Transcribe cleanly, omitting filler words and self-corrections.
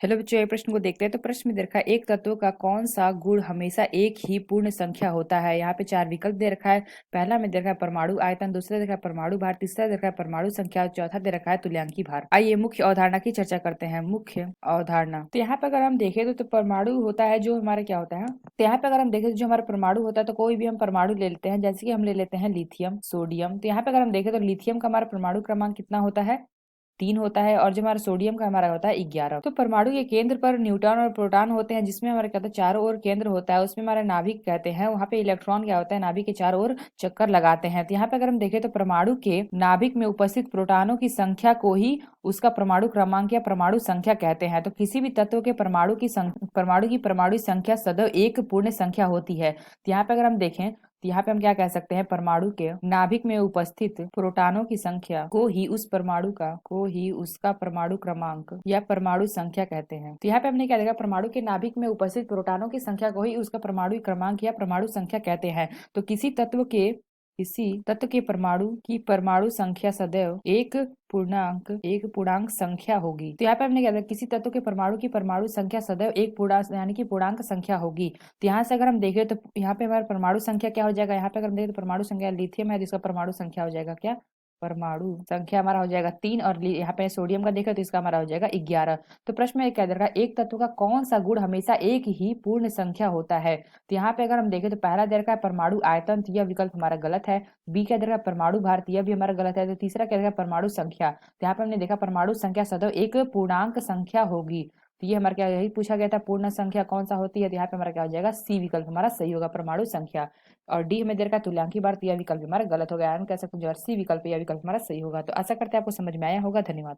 Hello बच्चों, ये प्रश्न को देखते हैं। तो प्रश्न में दे रखा है एक तत्व का कौन सा गुण हमेशा एक ही पूर्ण संख्या होता है। यहाँ पे चार विकल्प दे रखा है। पहला में दे रखा है परमाणु आयतन, दूसरा दे रखा है परमाणु भार, तीसरा दे रखा है परमाणु संख्या, चौथा दे रखा है तुल्यांकी भार। आइए मुख्य अवधारणा की चर्चा करते हैं। मुख्य अवधारणा, तो यहाँ पे अगर हम देखें तो परमाणु होता है जो हमारा क्या होता है। तो यहाँ पे अगर हम देखें तो जो हमारा परमाणु होता है, तो कोई भी हम परमाणु ले लेते हैं, जैसे कि हम ले लेते हैं लिथियम, सोडियम। तो यहाँ पे अगर हम देखें तो लिथियम का हमारा परमाणु क्रमांक कितना होता है, 3 होता है, और जो हमारा सोडियम का हमारा होता है 11। तो परमाणु के केंद्र पर न्यूट्रॉन और प्रोटॉन होते हैं, जिसमें हमारे कहते हैं चारों ओर केंद्र होता है, उसमें हमारा नाभिक कहते हैं। वहां पे इलेक्ट्रॉन क्या होता है, नाभिक के चारों ओर चक्कर लगाते हैं। तो यहाँ पे अगर हम देखें तो परमाणु के नाभिक में उपस्थित प्रोटॉनों की संख्या को ही उसका परमाणु क्रमांक या परमाणु संख्या कहते हैं। तो किसी भी तत्व के परमाणु की परमाणु संख्या सदैव एक पूर्ण संख्या होती है। तो यहाँ पे अगर हम देखें तो यहाँ पे हम क्या कह सकते हैं, परमाणु के नाभिक में उपस्थित प्रोटॉनों की संख्या को ही उसका परमाणु क्रमांक या परमाणु संख्या कहते हैं। तो यहाँ पे हमने क्या देखा, परमाणु के नाभिक में उपस्थित प्रोटॉनों की संख्या को ही उसका परमाणु क्रमांक या परमाणु संख्या कहते हैं। तो किसी तत्व के परमाणु की परमाणु संख्या सदैव एक पूर्णांक संख्या होगी। तो यहाँ पे हमने क्या देखा, किसी तत्व के परमाणु की परमाणु संख्या सदैव एक पूर्णांक यानी कि पूर्णांक संख्या होगी। तो यहाँ से अगर हम देखें तो यहाँ पे हमारा परमाणु संख्या क्या हो जाएगा, यहाँ पे अगर हम देखें तो परमाणु संख्या लिथियम है, जिसका परमाणु संख्या हो जाएगा क्या, परमाणु संख्या हमारा हो जाएगा 3, और यहाँ पे सोडियम का देखा तो इसका हमारा हो जाएगा 11। तो प्रश्न में क्या दे रहा है, एक तत्व का कौन सा गुण हमेशा एक ही पूर्ण संख्या होता है। तो यहाँ पे अगर हम देखें तो पहला दे रखा है परमाणु आयतन, तो यह विकल्प हमारा गलत है। बी क्या दे रखा है परमाणु भार, यह भी हमारा गलत है। तो तीसरा क्या दे रखा है परमाणु संख्या, तो यहाँ पे हमने देखा परमाणु संख्या सदैव एक पूर्णांक संख्या होगी। तो ये हमारा क्या, यही पूछा गया था पूर्ण संख्या कौन सा होती है। तो यहाँ पे हमारा क्या हो जाएगा, सी विकल्प हमारा सही होगा, परमाणु संख्या। और डी हमें दे रखा है तुल्यांकी भार, तो यह विकल्प हमारा गलत हो गया। हम कह सकते हैं जो सी विकल्प, यह विकल्प हमारा सही होगा। तो आशा करते हैं आपको समझ में आया होगा। धन्यवाद।